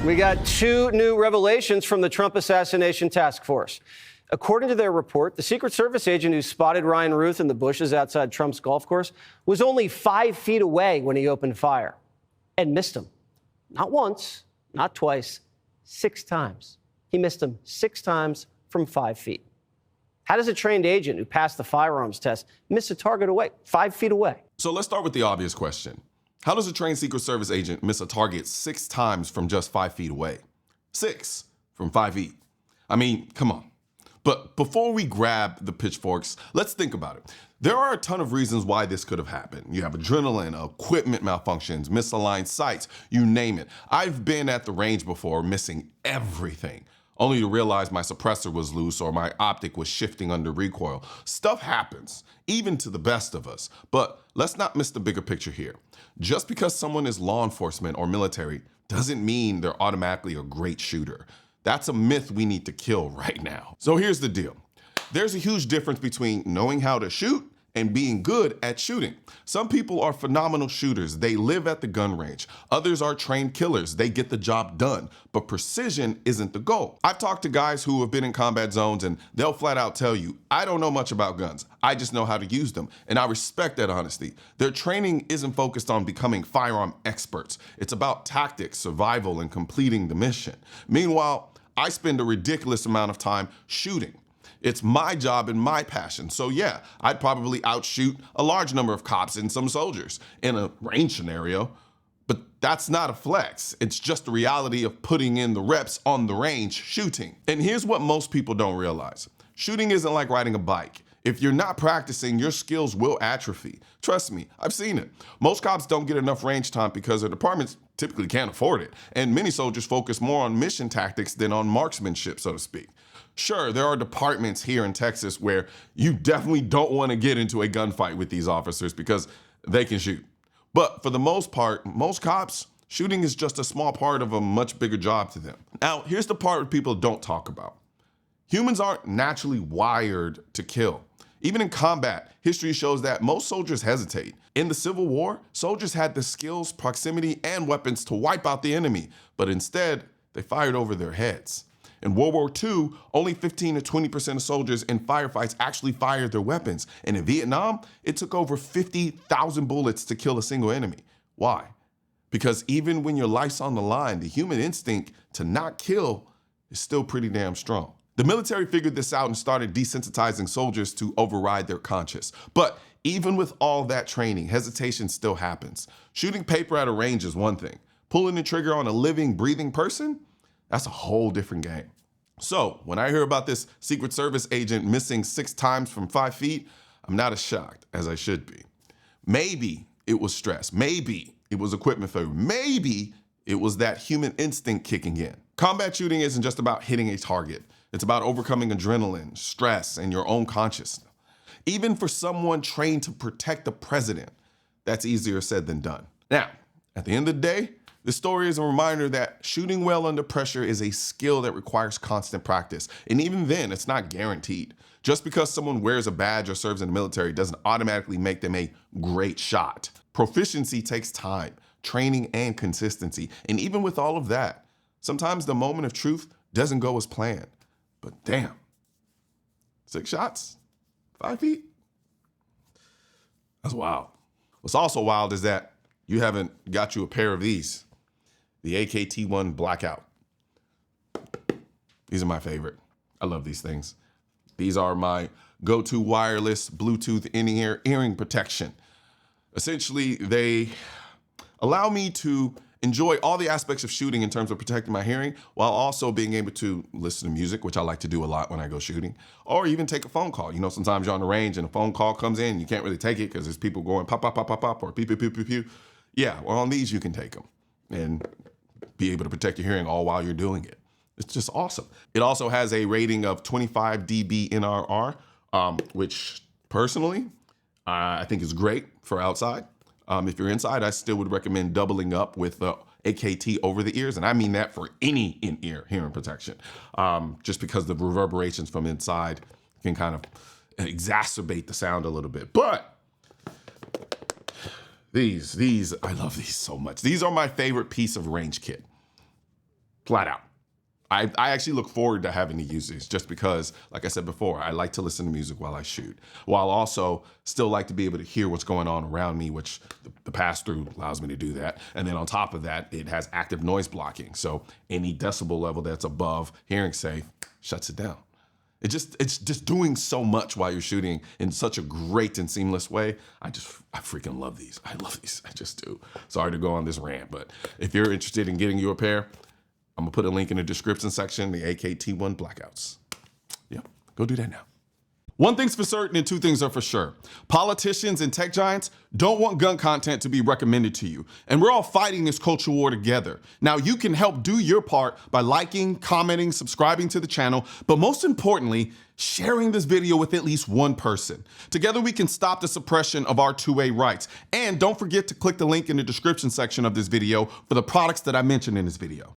We got two new revelations from the Trump Assassination Task Force. According to their report, the Secret Service agent who spotted Ryan Ruth in the bushes outside Trump's golf course was only 5 feet away when he opened fire and missed him. Not once, not twice, 6 times. He missed him 6 times from 5 feet. How does a trained agent who passed the firearms test miss a target away, 5 feet away? So let's start with the obvious question. How does a trained Secret Service agent miss a target 6 times from just 5 feet away? 6 from 5 feet. I mean, come on. But before we grab the pitchforks, let's think about it. There are a ton of reasons why this could have happened. You have adrenaline, equipment malfunctions, misaligned sights, you name it. I've been at the range before missing everything, only to realize my suppressor was loose or my optic was shifting under recoil. Stuff happens, even to the best of us. But let's not miss the bigger picture here. Just because someone is law enforcement or military doesn't mean they're automatically a great shooter. That's a myth we need to kill right now. So here's the deal. There's a huge difference between knowing how to shoot and being good at shooting. Some people are phenomenal shooters. They live at the gun range. Others are trained killers. They get the job done. But precision isn't the goal. I've talked to guys who have been in combat zones and they'll flat out tell you, I don't know much about guns. I just know how to use them. And I respect that honesty. Their training isn't focused on becoming firearm experts. It's about tactics, survival, and completing the mission. Meanwhile, I spend a ridiculous amount of time shooting. It's my job and my passion. So yeah, I'd probably outshoot a large number of cops and some soldiers in a range scenario, but that's not a flex. It's just the reality of putting in the reps on the range shooting. And here's what most people don't realize. Shooting isn't like riding a bike. If you're not practicing, your skills will atrophy. Trust me, I've seen it. Most cops don't get enough range time because their departments typically can't afford it. And many soldiers focus more on mission tactics than on marksmanship, so to speak. Sure, there are departments here in Texas where you definitely don't want to get into a gunfight with these officers because they can shoot. But for the most part, most cops, shooting is just a small part of a much bigger job to them. Now, here's the part people don't talk about. Humans aren't naturally wired to kill. Even in combat, history shows that most soldiers hesitate. In the Civil War, soldiers had the skills, proximity, and weapons to wipe out the enemy, but instead, they fired over their heads. In World War II, only 15 to 20% of soldiers in firefights actually fired their weapons. And in Vietnam, it took over 50,000 bullets to kill a single enemy. Why? Because even when your life's on the line, the human instinct to not kill is still pretty damn strong. The military figured this out and started desensitizing soldiers to override their conscience. But even with all that training, hesitation still happens. Shooting paper at a range is one thing. Pulling the trigger on a living, breathing person, that's a whole different game. So when I hear about this Secret Service agent missing 6 times from 5 feet, I'm not as shocked as I should be. Maybe it was stress. Maybe it was equipment failure. Maybe it was that human instinct kicking in. Combat shooting isn't just about hitting a target. It's about overcoming adrenaline, stress, and your own consciousness. Even for someone trained to protect the president, that's easier said than done. Now, at the end of the day, this story is a reminder that shooting well under pressure is a skill that requires constant practice. And even then, it's not guaranteed. Just because someone wears a badge or serves in the military doesn't automatically make them a great shot. Proficiency takes time, training, and consistency. And even with all of that, sometimes the moment of truth doesn't go as planned. But damn, 6 shots, 5 feet? That's wild. What's also wild is that you haven't got you a pair of these, the AKT1 Blackout. These are my favorite. I love these things. These are my go-to wireless Bluetooth in-ear hearing protection. Essentially, they allow me to enjoy all the aspects of shooting in terms of protecting my hearing while also being able to listen to music, which I like to do a lot when I go shooting, or even take a phone call. You know, sometimes you're on the range and a phone call comes in, you can't really take it because there's people going pop, pop, pop, pop, pop, or pew, pew, pew, pew, pew. Yeah, well, on these you can take them and be able to protect your hearing all while you're doing it. It's just awesome. It also has a rating of 25 dB NRR, which personally, I think is great for outside. If you're inside, I still would recommend doubling up with the AKT over the ears. And I mean that for any in-ear hearing protection, just because the reverberations from inside can kind of exacerbate the sound a little bit. But these, I love these so much. These are my favorite piece of range kit. flat out. I actually look forward to having to use these just because, like I said before, I like to listen to music while I shoot, while also still like to be able to hear what's going on around me, which the pass-through allows me to do that. And then on top of that, it has active noise blocking. So any decibel level that's above hearing safe shuts it down. It's just doing so much while you're shooting in such a great and seamless way. I freaking love these. I love these. I just do. Sorry to go on this rant, but if you're interested in getting you a pair, I'm gonna put a link in the description section, the AKT1 Blackouts. Yep, go do that now. One thing's for certain and two things are for sure. Politicians and tech giants don't want gun content to be recommended to you. And we're all fighting this culture war together. Now you can help do your part by liking, commenting, subscribing to the channel, but most importantly, sharing this video with at least one person. Together we can stop the suppression of our 2A rights. And don't forget to click the link in the description section of this video for the products that I mentioned in this video.